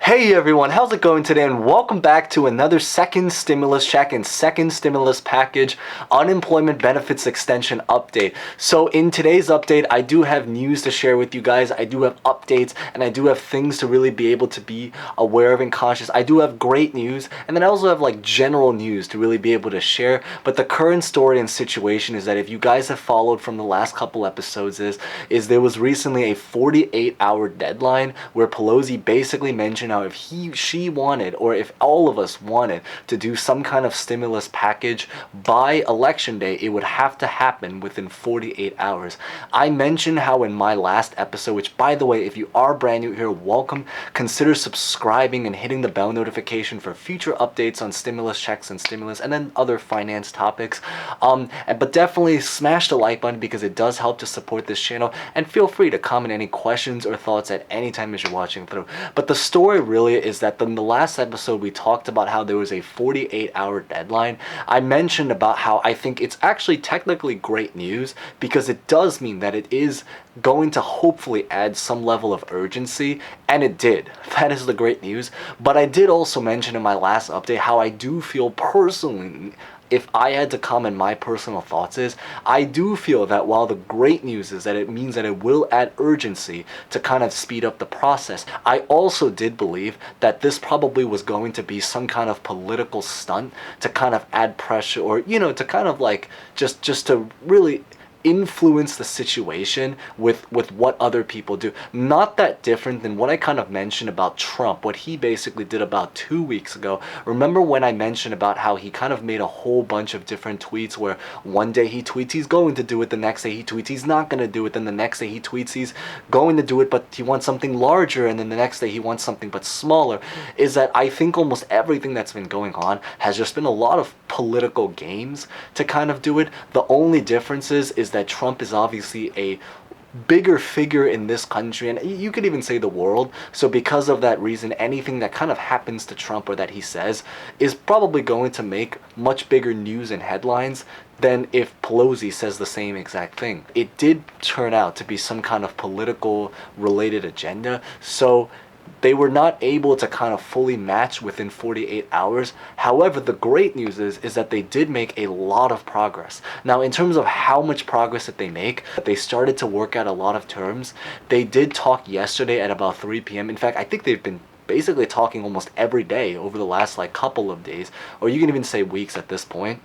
Hey everyone, how's it going today, and welcome back to another second stimulus check and second stimulus package unemployment benefits extension update. So in today's update, I do have news to share with you guys. I do have updates, and I do have things to really be able to be aware of and conscious. I do have great news, and then I also have like general news to really be able to share. But the current story and situation is that if you guys have followed from the last couple episodes is there was recently a 48-hour deadline where Pelosi basically mentioned how if she wanted, or if all of us wanted to do some kind of stimulus package by election day, it would have to happen within 48 hours. I mentioned how in my last episode, which by the way, if you are brand new here, welcome. Consider subscribing and hitting the bell notification for future updates on stimulus checks and stimulus and then other finance topics. But definitely smash the like button because it does help to support this channel, and feel free to comment any questions or thoughts at any time as you're watching through. But the story really is that in the last episode we talked about how there was a 48-hour deadline. I mentioned about how I think it's actually technically great news because it does mean that it is going to hopefully add some level of urgency, and it did. That is the great news. But I did also mention in my last update how I do feel personally, if I had to comment my personal thoughts, is I do feel that while the great news is that it means that it will add urgency to kind of speed up the process, I also did believe that this probably was going to be some kind of political stunt to kind of add pressure, or to kind of like just to really influence the situation with what other people do. Not that different than what I kind of mentioned about Trump, what he basically did about 2 weeks ago. Remember when I mentioned about how he kind of made a whole bunch of different tweets where one day he tweets he's going to do it, the next day he tweets he's not going to do it, then the next day he tweets he's going to do it but he wants something larger, and then the next day he wants something but smaller. Is that I think almost everything that's been going on has just been a lot of political games to kind of do it. The only difference is that Trump is obviously a bigger figure in this country, and you could even say the world. So because of that reason, anything that kind of happens to Trump or that he says is probably going to make much bigger news and headlines than if Pelosi says the same exact thing. It did turn out to be some kind of political related agenda, so they were not able to kind of fully match within 48 hours. However, the great news is that they did make a lot of progress. Now, in terms of how much progress that they make, they started to work out a lot of terms. They did talk yesterday at about 3 p.m. In fact, I think they've been basically talking almost every day over the last like couple of days, or you can even say weeks at this point.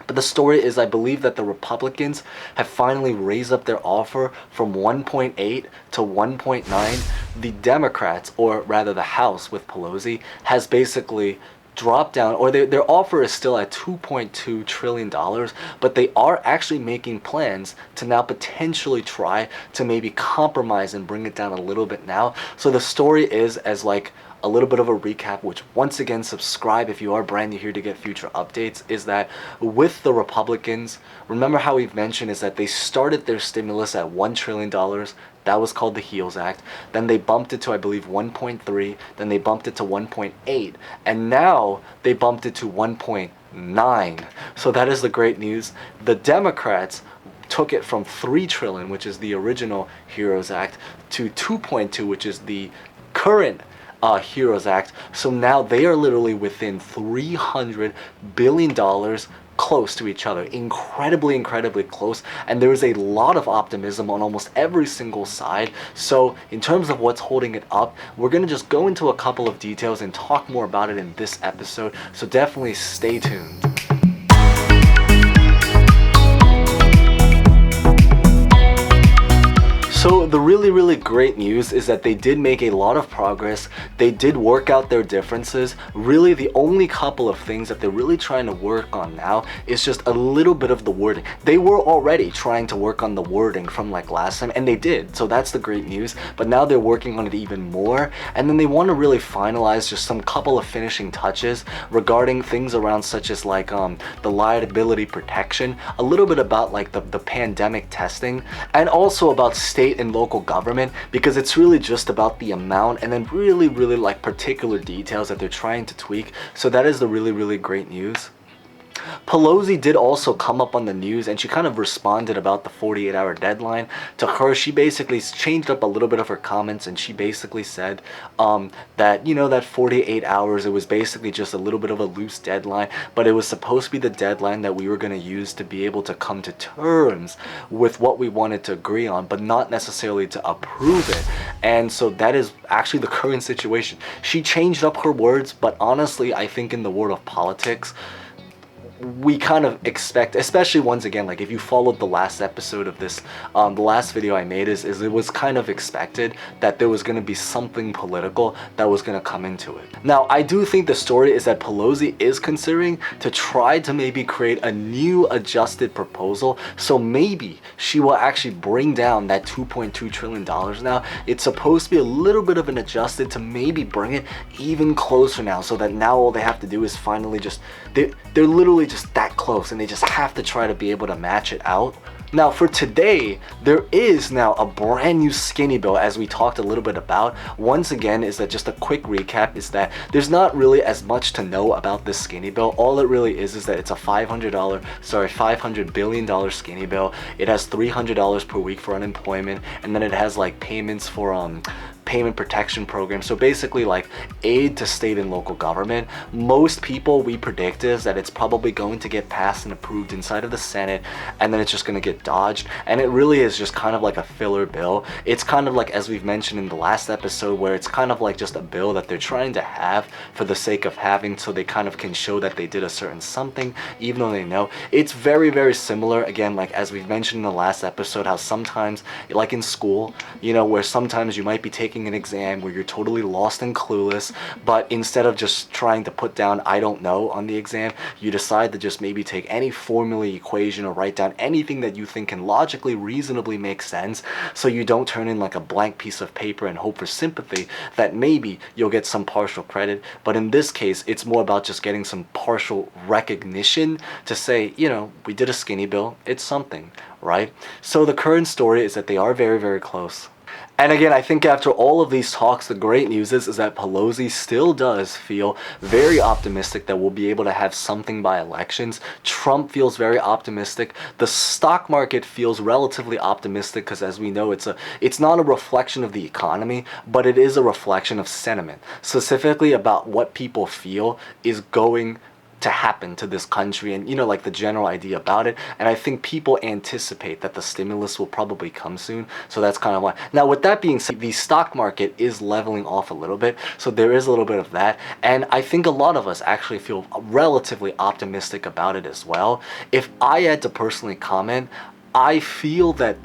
But the story is, I believe that the Republicans have finally raised up their offer from 1.8 to 1.9. The Democrats, or rather the House with Pelosi, has basically dropped down, or their offer is still at $2.2 trillion, but they are actually making plans to now potentially try to maybe compromise and bring it down a little bit now. So the story is, as like a little bit of a recap, which once again, subscribe if you are brand new here to get future updates, is that with the Republicans, remember how we've mentioned is that they started their stimulus at $1 trillion. That was called the HEALS Act. Then they bumped it to, I believe, 1.3. Then they bumped it to 1.8. And now they bumped it to 1.9. So that is the great news. The Democrats took it from 3 trillion, which is the original HEROES Act, to 2.2, which is the current HEROES Act. So now they are literally within $300 billion close to each other. Incredibly close. And there is a lot of optimism on almost every single side. So in terms of what's holding it up, we're going to just go into a couple of details and talk more about it in this episode. So definitely stay tuned. So the really great news is that they did make a lot of progress. They did work out their differences. Really, the only couple of things that they're really trying to work on now is just a little bit of the wording. They were already trying to work on the wording from like last time, and they did. So that's the great news. But now they're working on it even more. And then they want to really finalize just some couple of finishing touches regarding things around such as like the liability protection, a little bit about like the pandemic testing, and also about state and local government, because it's really just about the amount and then really like particular details that they're trying to tweak. So that is the really great news. Pelosi did also come up on the news, and she kind of responded about the 48-hour deadline. To her, she basically changed up a little bit of her comments, and she basically said that, you know, that 48 hours, it was basically just a little bit of a loose deadline, but it was supposed to be the deadline that we were going to use to be able to come to terms with what we wanted to agree on, but not necessarily to approve it. And so that is actually the current situation. She changed up her words, but honestly, I think in the world of politics, we kind of expect, especially once again, like if you followed the last episode of this, the last video I made is it was kind of expected that there was going to be something political that was going to come into it. Now, I do think the story is that Pelosi is considering to try to maybe create a new adjusted proposal. So maybe she will actually bring down that $2.2 trillion now. It's supposed to be a little bit of an adjusted to maybe bring it even closer now, so that now all they have to do is finally just, they're literally just that close, and they just have to try to be able to match it out. Now for today, there is now a brand new skinny bill, as we talked a little bit about. Once again, is that just a quick recap, is that there's not really as much to know about this skinny bill. All it really is that it's a $500 billion skinny bill. It has $300 per week for unemployment, and then it has like payments for payment protection program. So basically like aid to state and local government. Most people, we predict, is that it's probably going to get passed and approved inside of the Senate, and then it's just going to get dodged. And it really is just kind of like a filler bill. It's kind of like, as we've mentioned in the last episode, where it's kind of like just a bill that they're trying to have for the sake of having, so they kind of can show that they did a certain something, even though they know. It's very, very similar, again, like as we've mentioned in the last episode, how sometimes, like in school, you know, where sometimes you might be taking an exam where you're totally lost and clueless, but instead of just trying to put down I don't know on the exam, you decide to just maybe take any formula, equation, or write down anything that you think can logically, reasonably make sense, so you don't turn in like a blank piece of paper and hope for sympathy that maybe you'll get some partial credit. But in this case, it's more about just getting some partial recognition to say, you know, we did a skinny bill, it's something, right? So the current story is that they are very, very close. And again, I think after all of these talks, the great news is that Pelosi still does feel very optimistic that we'll be able to have something by elections. Trump feels very optimistic. The stock market feels relatively optimistic because, as we know, it's not a reflection of the economy, but it is a reflection of sentiment, specifically about what people feel is going to happen to this country, and, you know, like the general idea about it. And I think people anticipate that the stimulus will probably come soon, so that's kind of why. Now with that being said, the stock market is leveling off a little bit, so there is a little bit of that, and I think a lot of us actually feel relatively optimistic about it as well. If I had to personally comment, I feel that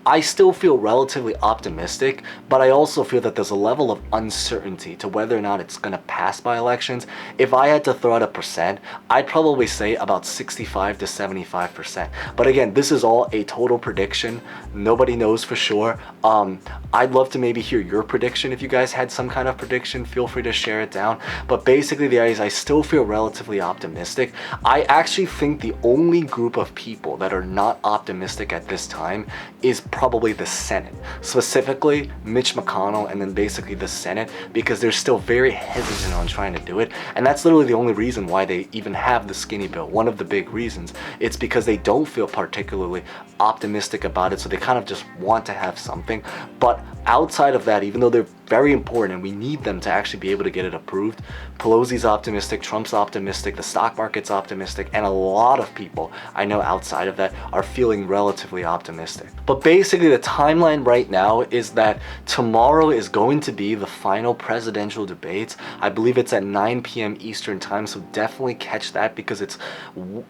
I still feel relatively optimistic, but I also feel that there's a level of uncertainty to whether or not it's going to pass by elections. If I had to throw out a percent, I'd probably say about 65 to 75%. But again, this is all a total prediction. Nobody knows for sure. I'd love to maybe hear your prediction. If you guys had some kind of prediction, feel free to share it down. But basically the idea is I still feel relatively optimistic. I actually think the only group of people that are not optimistic at this time is probably the Senate, specifically Mitch McConnell, and then basically the Senate, because they're still very hesitant on trying to do it. And that's literally the only reason why they even have the skinny bill. One of the big reasons. It's because they don't feel particularly optimistic about it, so they kind of just want to have something. But outside of that, even though they're very important and we need them to actually be able to get it approved, Pelosi's optimistic, Trump's optimistic, the stock market's optimistic, and a lot of people I know outside of that are feeling relatively optimistic. But basically the timeline right now is that tomorrow is going to be the final presidential debates. I believe it's at 9 p.m. Eastern time, so definitely catch that, because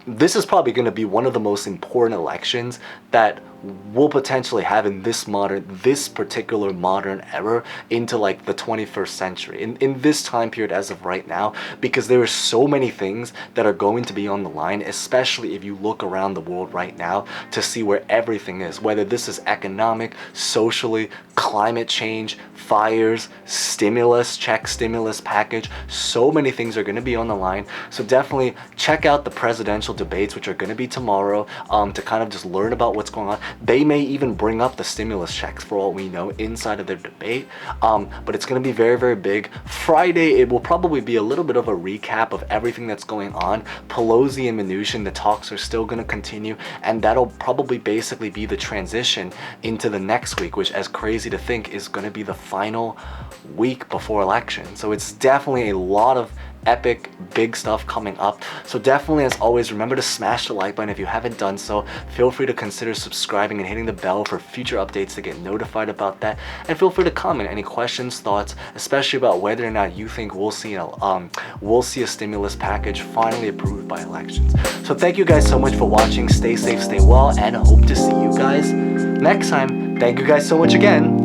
this is probably going to be one of the most important elections that we'll potentially have in this particular modern era into like the 21st century, in this time period as of right now, because there are so many things that are going to be on the line, especially if you look around the world right now to see where everything is, whether this is economic, socially, climate change, fires, stimulus check, stimulus package. So many things are going to be on the line. So definitely check out the presidential debates, which are going to be tomorrow, to kind of just learn about what's going on. They may even bring up the stimulus checks for all we know inside of their debate, but it's going to be very, very big. Friday, it will probably be a little bit of a recap of everything that's going on. Pelosi and Mnuchin, the talks are still going to continue, and that'll probably basically be the transition into the next week, which, as crazy to think, is going to be the final week before election. So it's definitely a lot of epic big stuff coming up. So definitely, as always, remember to smash the like button if you haven't done so. Feel free to consider subscribing and hitting the bell for future updates to get notified about that, and feel free to comment any questions, thoughts, especially about whether or not you think we'll see a stimulus package finally approved by elections. So thank you guys so much for watching. Stay safe, stay well, and hope to see you guys next time. Thank you guys so much again.